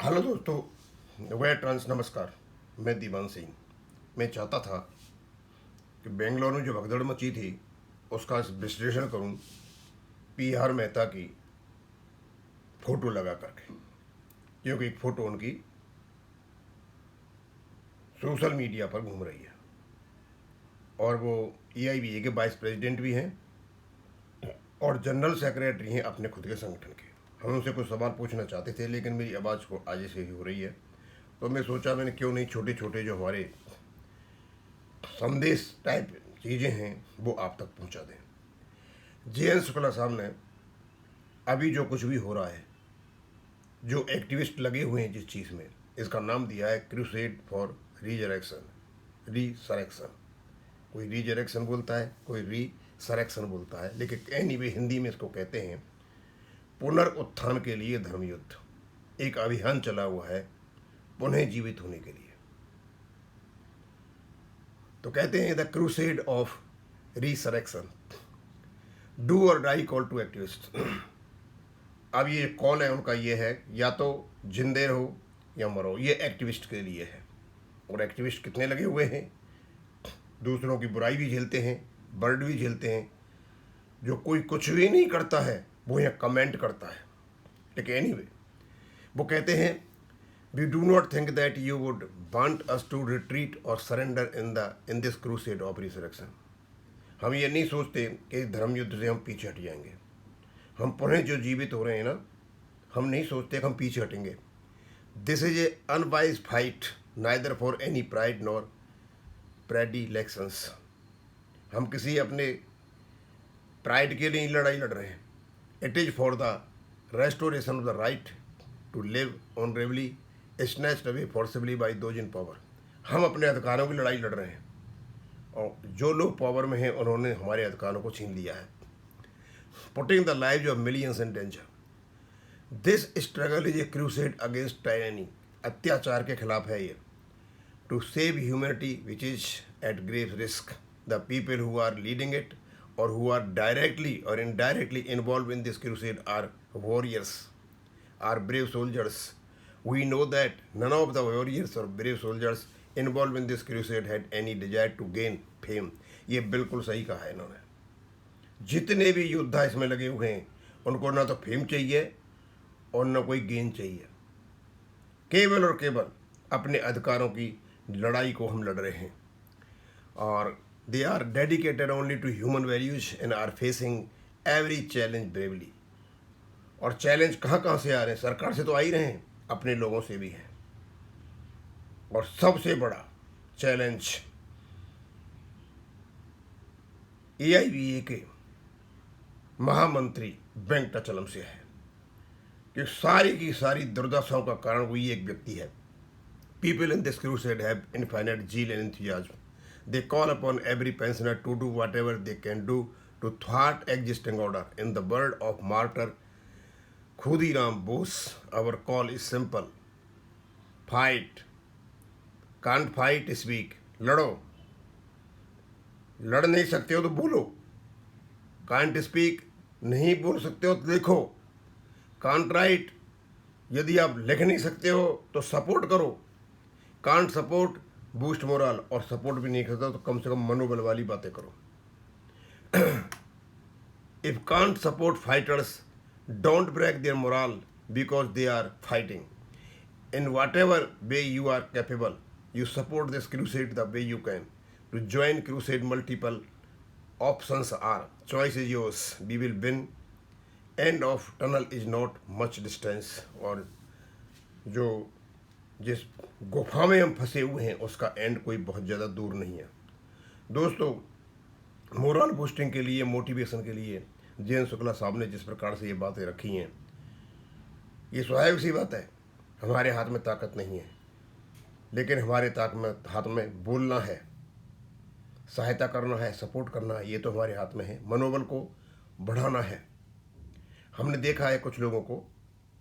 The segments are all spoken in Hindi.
हेलो दोस्तों, वे ट्रांस नमस्कार। मैं दीवान सिंह। मैं चाहता था कि बेंगलोर में जो भगदड़ मची थी उसका विश्लेषण करूं पी आर मेहता की फ़ोटो लगा करके, क्योंकि एक फ़ोटो उनकी सोशल मीडिया पर घूम रही है और वो EIBA के वाइस प्रेसिडेंट भी हैं और जनरल सेक्रेटरी हैं अपने खुद के संगठन के। हम उनसे कुछ सवाल पूछना चाहते थे, लेकिन मेरी आवाज़ को आज से ही हो रही है, तो मैं सोचा मैंने क्यों नहीं छोटे छोटे जो हमारे संदेश टाइप चीज़ें हैं वो आप तक पहुंचा दें। JN शुक्ला साहब ने अभी जो कुछ भी हो रहा है, जो एक्टिविस्ट लगे हुए हैं जिस चीज़ में, इसका नाम दिया है क्रूसेड फॉर रीसरेक्शन। कोई रीजरेक्शन बोलता है, कोई रीसरेक्शन बोलता है, लेकिन एनीवे हिंदी में इसको कहते हैं पुनरुत्थान के लिए धर्मयुद्ध। एक अभियान चला हुआ है पुनः जीवित होने के लिए। तो कहते हैं द क्रूसेड ऑफ रीसरेक्शन, डू और डाई कॉल टू एक्टिविस्ट। अब ये कॉल है उनका, ये है या तो जिंदे रहो या मरो। ये एक्टिविस्ट के लिए है। और एक्टिविस्ट कितने लगे हुए हैं, दूसरों की बुराई भी झेलते हैं, बर्ड भी झेलते हैं। जो कोई कुछ भी नहीं करता है वो यहाँ कमेंट करता है। लेकिन एनीवे वो कहते हैं we do not think that you would want us to retreat और surrender in this crusade of resurrection. हम ये नहीं सोचते कि इस धर्म युद्ध से हम पीछे हट जाएंगे। हम पुनः जो जीवित हो रहे हैं ना, हम नहीं सोचते कि हम पीछे हटेंगे। This is a unwise fight neither for any pride nor predilections. हम किसी अपने प्राइड के लिए लड़ाई लड़ रहे हैं। It is for the restoration of the right to live honourably snatched away forcibly by those in power. हम अपने अधिकारों की लड़ाई लड़ रहे हैं और जो लोग पावर में हैं उन्होंने हमारे अधिकारों को छीन लिया है। Putting the lives of millions in danger. This struggle is a crusade against tyranny. अत्याचार के खिलाफ है ये। To save humanity which is at grave risk. The people who are leading it और who are directly or indirectly involved in this crusade are warriors, are brave soldiers. We know that none of the warriors or brave soldiers involved in this crusade had any desire to gain fame. ये बिल्कुल सही कहा है इन्होंने। जितने भी योद्धा इसमें लगे हुए हैं उनको ना तो फेम चाहिए और ना कोई गेन चाहिए। केवल और केवल अपने अधिकारों की लड़ाई को हम लड़ रहे हैं और they are dedicated only to human values and are facing every challenge bravely. और चैलेंज कहाँ कहाँ से आ रहे हैं? सरकार से तो आ ही रहे हैं, अपने लोगों से भी है। और सबसे बड़ा चैलेंज EIBA के महामंत्री वेंकटाचलम से है कि सारी की सारी दुर्दशाओं का कारण वही एक व्यक्ति है। People in this crusade have infinite zeal and enthusiasm. They call upon every pensioner to do whatever they can do to thwart existing order. In the word of martyr Khudiram Bose, our call is simple. Fight. Can't fight, speak. लड़ो। लड़ नहीं सकते हो तो बोलो। Can't speak, नहीं बोल सकते हो तो लिखो। Can't write, यदि आप लिख नहीं सकते हो तो सपोर्ट करो। Can't support, बूस्ट मोरल, और सपोर्ट भी नहीं करता तो कम से कम मनोबल वाली बातें करो। If can't support fighters don't break their moral because they are fighting. In whatever way you are capable you support this crusade the way you can. To join crusade multiple options are, choice is yours, we will win, end of tunnel is not much distance. और जो जिस गुफा में हम फंसे हुए हैं उसका एंड कोई बहुत ज़्यादा दूर नहीं है। दोस्तों, मोरल बूस्टिंग के लिए, मोटिवेशन के लिए JN शुक्ला साहब ने जिस प्रकार से ये बातें रखी हैं, ये स्वाभाविक सी बात है। हमारे हाथ में ताकत नहीं है, लेकिन हमारे हाथ में बोलना है, सहायता करना है, सपोर्ट करना है। ये तो हमारे हाथ में है। मनोबल को बढ़ाना है। हमने देखा है कुछ लोगों को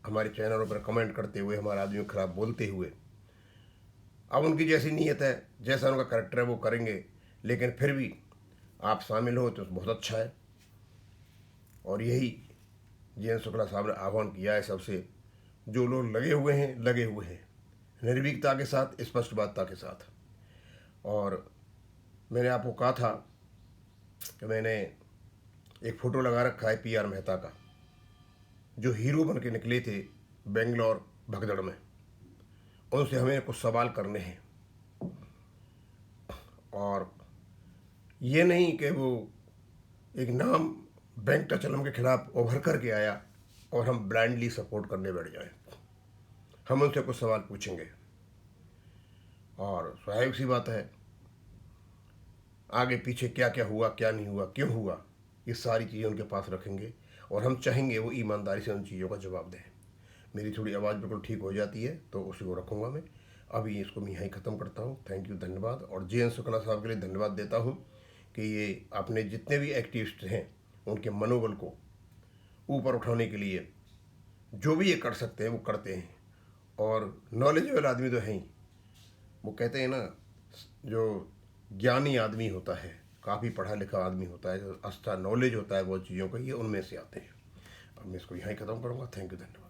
हमारे चैनलों पर कमेंट करते हुए, हमारे आदमियों के खिलाफ बोलते हुए। अब उनकी जैसी नीयत है, जैसा उनका करैक्टर है वो करेंगे, लेकिन फिर भी आप शामिल हो तो बहुत अच्छा है। और यही JN शुक्ला साहब ने आह्वान किया है सबसे, जो लोग लगे हुए हैं निर्भीकता के साथ, स्पष्टवादिता के साथ। और मैंने आपको कहा था कि मैंने एक फ़ोटो लगा रखा है पीआर मेहता का, जो हीरो बन के निकले थे बेंगलोर भगदड़ में। उनसे हमें कुछ सवाल करने हैं, और ये नहीं कि वो एक नाम वेंकटाचलम के खिलाफ उभर करके आया और हम ब्लाइंडली सपोर्ट करने बैठ जाएं। हम उनसे कुछ सवाल पूछेंगे, और स्वाभाविक सी बात है, आगे पीछे क्या क्या हुआ, क्या नहीं हुआ, क्यों हुआ, ये सारी चीज़ें उनके पास रखेंगे, और हम चाहेंगे वो ईमानदारी से उन चीज़ों का जवाब दें। मेरी थोड़ी आवाज़ बिल्कुल ठीक हो जाती है तो उसी को रखूँगा मैं। अभी इसको मैं यहीं ख़त्म करता हूँ। थैंक यू, धन्यवाद। और जे.एन. शुक्ला साहब के लिए धन्यवाद देता हूँ कि ये अपने जितने भी एक्टिविस्ट हैं उनके मनोबल को ऊपर उठाने के लिए जो भी ये कर सकते हैं वो करते हैं। और नॉलेजेबल आदमी तो हैं ही। वो कहते हैं ना, जो ज्ञानी आदमी होता है, काफ़ी पढ़ा लिखा आदमी होता है, जो अच्छा नॉलेज होता है बहुत चीज़ों का, ये उनमें से आते हैं। अब मैं इसको यहीं ख़त्म करूँगा। थैंक यू, धन्यवाद।